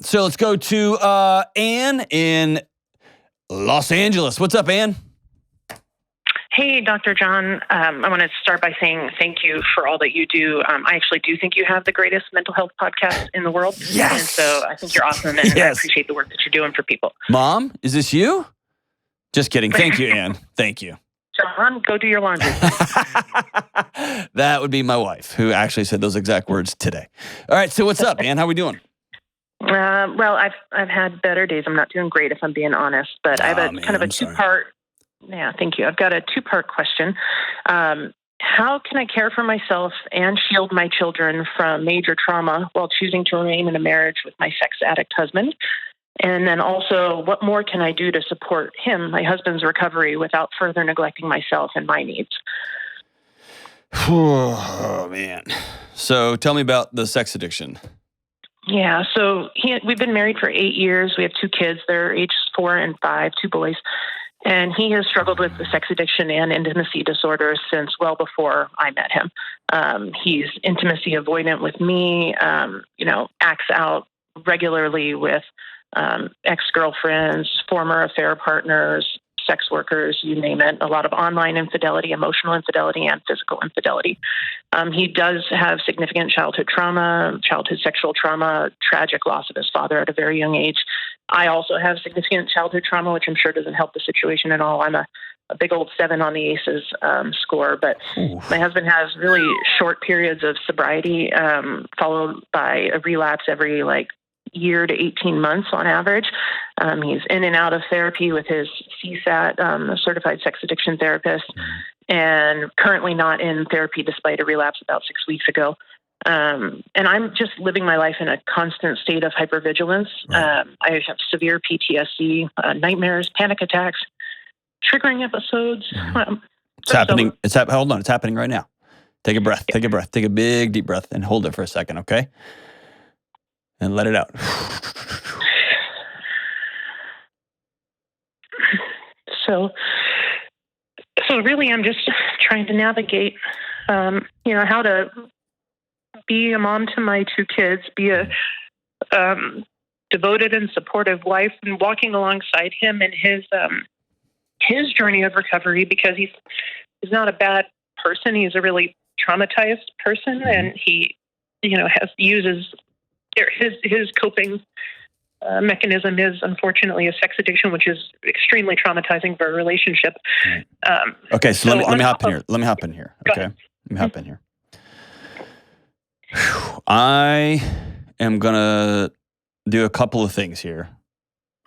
So let's go to Ann in Los Angeles. What's up, Ann? Hey, Dr. John. I want to start by saying thank you for all that you do. I actually do think you have the greatest mental health podcast in the world. Yes. And so I think you're awesome, and I appreciate the work that you're doing for people. Mom, is this you? Just kidding. Thank you, Ann. Thank you. John, go do your laundry. That would be my wife, who actually said those exact words today. All right, so what's up, Ann? How we doing? Well, I've had better days. I'm not doing great, if I'm being honest, but I have a two-part. Yeah, thank you. I've got a two-part question. How can I care for myself and shield my children from major trauma while choosing to remain in a marriage with my sex addict husband? And then also, what more can I do to support him, my husband's recovery, without further neglecting myself and my needs? Oh, man. So tell me about the sex addiction. Yeah, so we've been married for 8 years. We have 2 kids. They're ages 4 and 5, 2 boys. And he has struggled with the sex addiction and intimacy disorders since well before I met him. He's intimacy avoidant with me, acts out regularly with ex-girlfriends, former affair partners, sex workers, you name it, a lot of online infidelity, emotional infidelity, and physical infidelity. He does have significant childhood trauma, childhood sexual trauma, tragic loss of his father at a very young age. I also have significant childhood trauma, which I'm sure doesn't help the situation at all. I'm a big old 7 on the ACEs score, but my husband has really short periods of sobriety, followed by a relapse every year to 18 months on average. He's in and out of therapy with his CSAT, a certified sex addiction therapist, and currently not in therapy despite a relapse about 6 weeks ago. And I'm just living my life in a constant state of hypervigilance. Right. I have severe PTSD, nightmares, panic attacks, triggering episodes. It's happening. Hold on. It's happening right now. Take a breath. Take a breath. Take a big, deep breath and hold it for a second, okay? And let it out. So really, I'm just trying to navigate, how to be a mom to my 2 kids, be a devoted and supportive wife, and walking alongside him in his journey of recovery, because he's not a bad person. He's a really traumatized person, and he, uses his coping mechanism is unfortunately a sex addiction, which is extremely traumatizing for a relationship. Okay, so let me hop in here. Let me hop in here. Okay, let me hop in here. I am gonna do a couple of things here.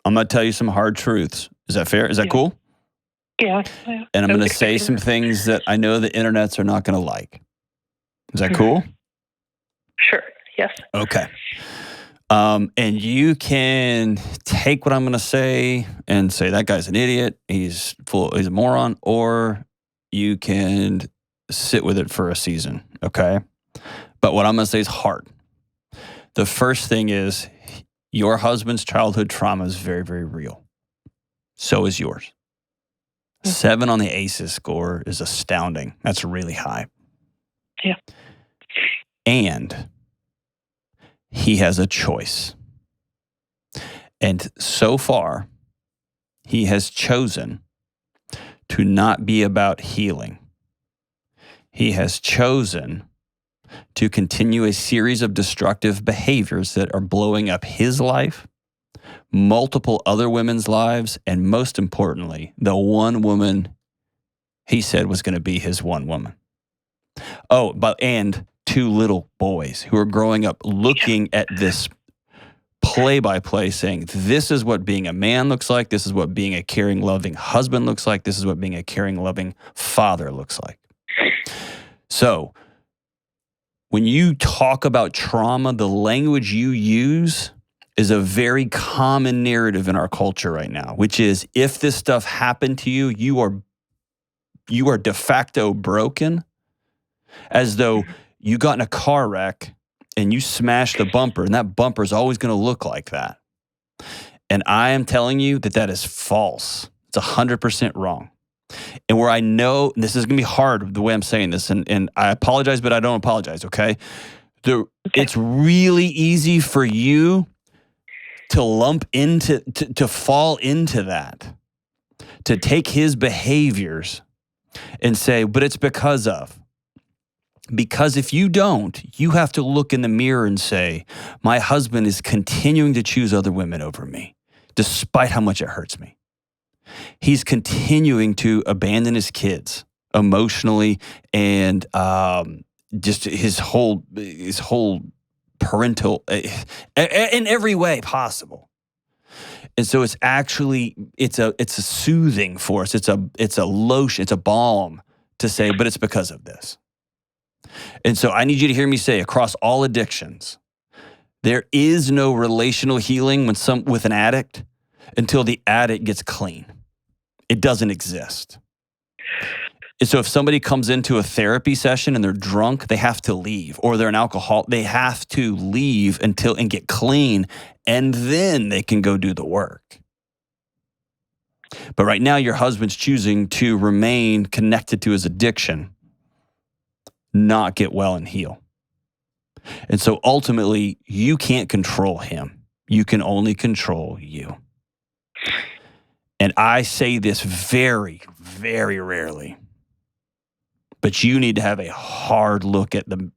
I'm gonna tell you some hard truths. Is that fair? Is that cool? Yeah. And I'm gonna say some things that I know the internets are not gonna like. Is that cool? Sure. Yes. Okay. And you can take what I'm going to say and say that guy's an idiot, he's a moron, or you can sit with it for a season, okay? But what I'm going to say is hard. The first thing is your husband's childhood trauma is very, very real. So is yours. 7 on the ACEs score is astounding. That's really high. Yeah. And he has a choice. And so far, he has chosen to not be about healing. He has chosen to continue a series of destructive behaviors that are blowing up his life, multiple other women's lives, and most importantly, the one woman he said was going to be his one woman. And 2 little boys who are growing up looking at this play-by-play saying, this is what being a man looks like. This is what being a caring, loving husband looks like. This is what being a caring, loving father looks like. So when you talk about trauma, the language you use is a very common narrative in our culture right now, which is if this stuff happened to you, you are de facto broken, as though you got in a car wreck and you smashed the bumper, and that bumper is always going to look like that. And I am telling you that is false. It's 100% wrong. And where I know, and this is going to be hard the way I'm saying this, and I apologize, but I don't apologize, okay? It's really easy for you to lump into, to fall into that, to take his behaviors and say, but it's because of. Because if you don't, you have to look in the mirror and say, my husband is continuing to choose other women over me, despite how much it hurts me. He's continuing to abandon his kids emotionally and just his whole parental in every way possible. And so it's actually it's a soothing force. It's a lotion. It's a balm to say, but it's because of this. And so I need you to hear me say, across all addictions, there is no relational healing with an addict until the addict gets clean. It doesn't exist. And so if somebody comes into a therapy session and they're drunk, they have to leave, or they're an alcoholic, they have to leave and get clean, and then they can go do the work. But right now, your husband's choosing to remain connected to his addiction, not get well and heal. And so ultimately, you can't control him. You can only control you. And I say this very, very rarely, but you need to have a hard look at the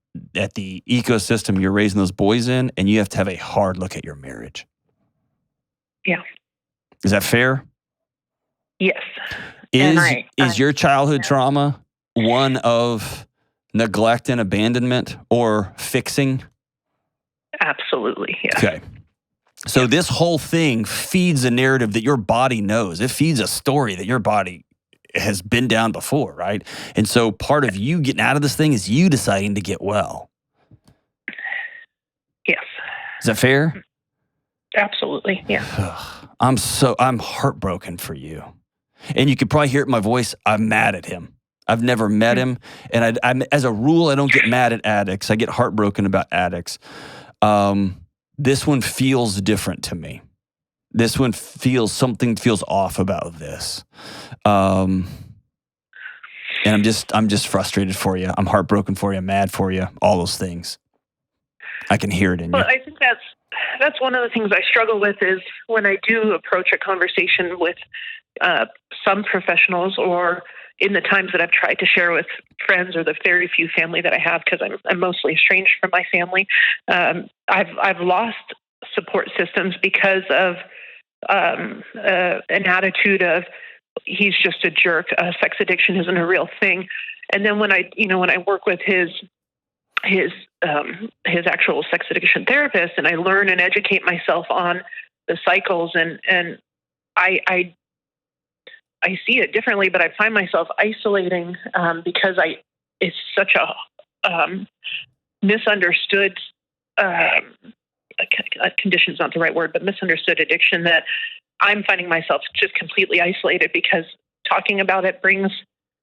ecosystem you're raising those boys in, and you have to have a hard look at your marriage. Yeah. Is that fair? Yes. Is your childhood trauma one of neglect and abandonment or fixing? Absolutely, yeah. Okay. So this whole thing feeds a narrative that your body knows. It feeds a story that your body has been down before, right? And so part of you getting out of this thing is you deciding to get well. Yes. Is that fair? Absolutely, yeah. I'm heartbroken for you. And you could probably hear it in my voice. I'm mad at him. I've never met him. And I'm, as a rule, I don't get mad at addicts. I get heartbroken about addicts. This one feels different to me. This one something feels off about this. And I'm just frustrated for you. I'm heartbroken for you. I'm mad for you. All those things. I can hear it in you. Well, I think that's one of the things I struggle with is when I do approach a conversation with some professionals, or in the times that I've tried to share with friends or the very few family that I have, because I'm mostly estranged from my family. I've lost support systems because of an attitude of he's just a jerk. Sex addiction isn't a real thing. And then when I work with his actual sex addiction therapist, and I learn and educate myself on the cycles, and I see it differently, but I find myself isolating because it's such a misunderstood condition is not the right word, but misunderstood addiction, that I'm finding myself just completely isolated because talking about it brings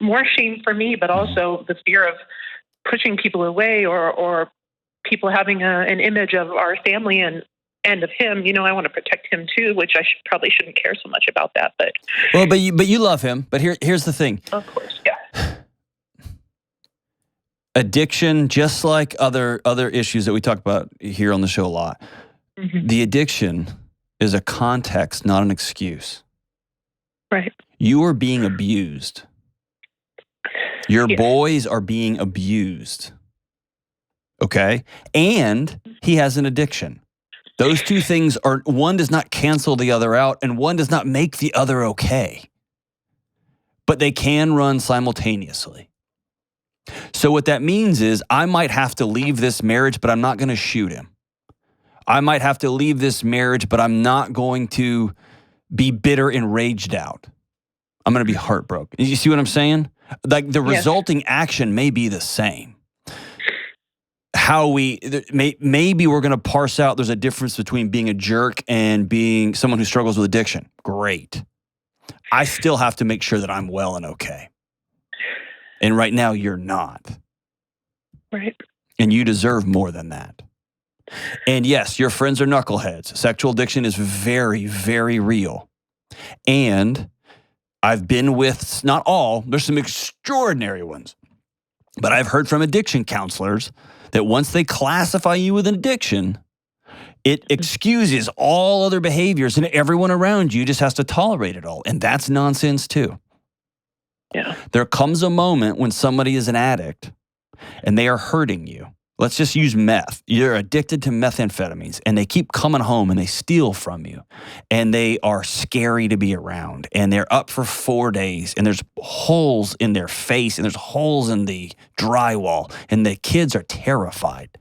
more shame for me, but also the fear of pushing people away or people having an image of our family and of him. I want to protect him too, which I probably shouldn't care so much about that. But you love him. But here's the thing. Of course, yeah. Addiction, just like other issues that we talk about here on the show a lot, the addiction is a context, not an excuse. Right. You are being abused. Your boys are being abused. Okay? And he has an addiction. Those two things one does not cancel the other out, and one does not make the other okay. But they can run simultaneously. So what that means is I might have to leave this marriage, but I'm not going to shoot him. I might have to leave this marriage, but I'm not going to be bitter and raged out. I'm going to be heartbroken. You see what I'm saying? Like the resulting action may be the same. Maybe we're going to parse out there's a difference between being a jerk and being someone who struggles with addiction. Great. I still have to make sure that I'm well and okay. And right now you're not. Right. And you deserve more than that. And yes, your friends are knuckleheads. Sexual addiction is very, very real. And I've been with, not all, there's some extraordinary ones, but I've heard from addiction counselors that once they classify you with an addiction, It excuses all other behaviors, and everyone around you just has to tolerate it all. And that's nonsense too. Yeah. There comes a moment when somebody is an addict and they are hurting you. Let's just use meth. You're addicted to methamphetamines and they keep coming home and they steal from you and they are scary to be around and they're up for 4 days and there's holes in their face and there's holes in the drywall and the kids are terrified.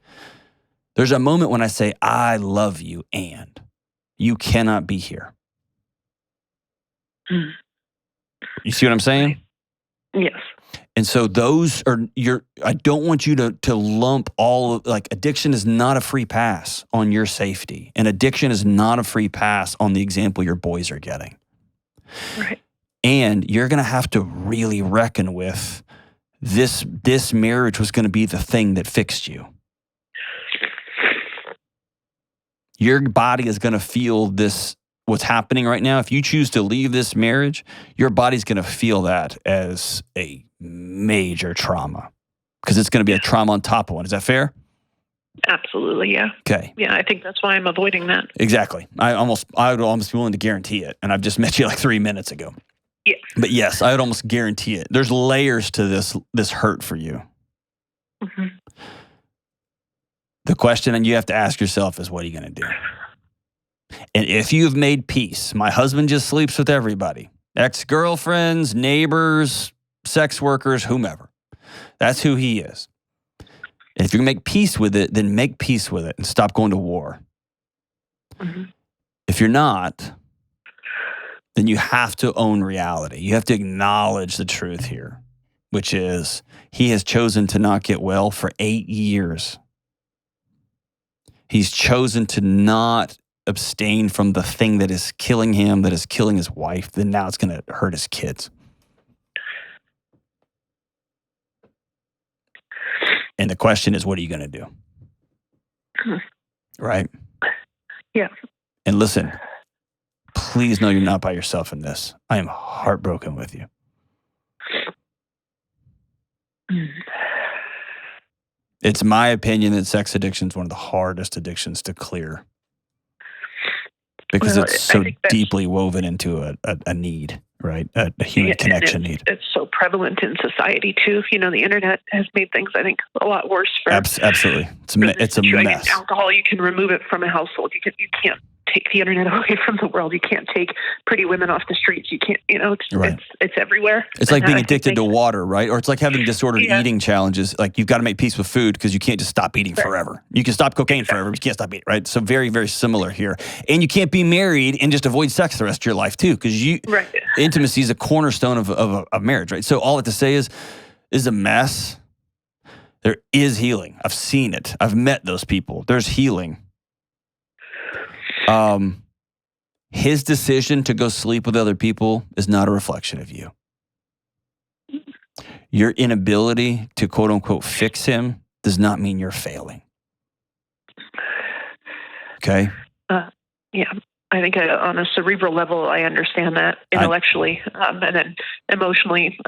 There's a moment when I say, I love you and you cannot be here. You see what I'm saying? Yes. And so those are I don't want you to lump all of, like, addiction is not a free pass on your safety. And addiction is not a free pass on the example your boys are getting. Right. And you're going to have to really reckon with this marriage was going to be the thing that fixed you. Your body is going to feel this, what's happening right now. If you choose to leave this marriage, your body's going to feel that as a major trauma because it's going to be a trauma on top of one. Is that fair? Absolutely, yeah. Okay. Yeah, I think that's why I'm avoiding that. Exactly. I would almost be willing to guarantee it. And I've just met you like 3 minutes ago. Yeah. But yes, I would almost guarantee it. There's layers to this hurt for you. Mm-hmm. The question and you have to ask yourself is, what are you going to do? And if you've made peace, my husband just sleeps with everybody, ex-girlfriends, neighbors, sex workers, whomever. That's who he is. And if you make peace with it, then make peace with it and stop going to war. Mm-hmm. If you're not, then you have to own reality. You have to acknowledge the truth here, which is he has chosen to not get well for 8 years. He's chosen to not abstain from the thing that is killing him, that is killing his wife, then now it's going to hurt his kids. And the question is, what are you going to do? Right? Yeah. And listen, please know you're not by yourself in this. I am heartbroken with you. It's my opinion that sex addiction is one of the hardest addictions to clear because it's so deeply woven into a need, right? A human connection need. It's so prevalent in society too. You know, the internet has made things, I think, a lot worse for absolutely. It's a mess. Alcohol, you can remove it from a household. You can't take the internet away from the world. You can't take pretty women off the streets. You can't, it's everywhere. It's like being addicted to water, right? Or it's like having disordered eating challenges. Like you've got to make peace with food because you can't just stop eating forever. You can stop cocaine forever, but you can't stop eating, right? So very, very similar here. And you can't be married and just avoid sex the rest of your life too, because intimacy is a cornerstone of a marriage, right? So all I have to say is a mess. There is healing. I've seen it. I've met those people. There's healing. His decision to go sleep with other people is not a reflection of you. Your inability to quote unquote fix him does not mean you're failing. Okay? Yeah. I think on a cerebral level, I understand that intellectually, and then emotionally,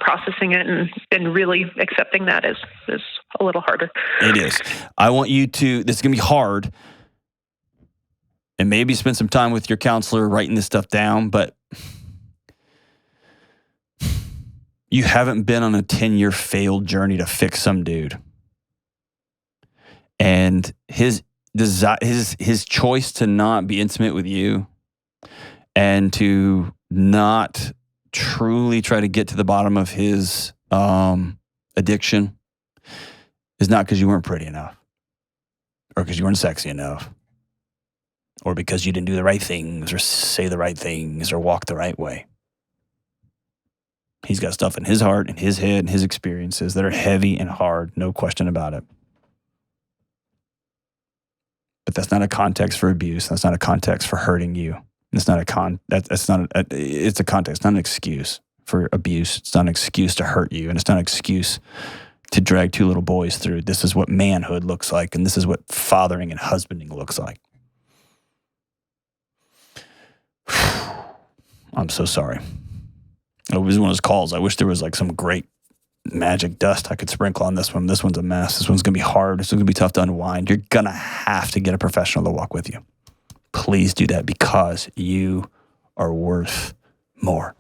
processing it and really accepting that is a little harder. It is. I want you to, this is going to be hard, and maybe spend some time with your counselor writing this stuff down, but you haven't been on a 10-year failed journey to fix some dude. And his choice to not be intimate with you and to not truly try to get to the bottom of his addiction is not because you weren't pretty enough or because you weren't sexy enough or because you didn't do the right things or say the right things or walk the right way. He's got stuff in his heart and his head and his experiences that are heavy and hard, no question about it. But that's not a context for abuse. That's not a context for hurting you. It's not it's a context, not an excuse for abuse. It's not an excuse to hurt you, and it's not an excuse to drag two little boys through. This is what manhood looks like, and this is what fathering and husbanding looks like. I'm so sorry. It was one of those calls. I wish there was like some great magic dust I could sprinkle on this one. This one's a mess. This one's going to be hard. This one's going to be tough to unwind. You're going to have to get a professional to walk with you. Please do that because you are worth more.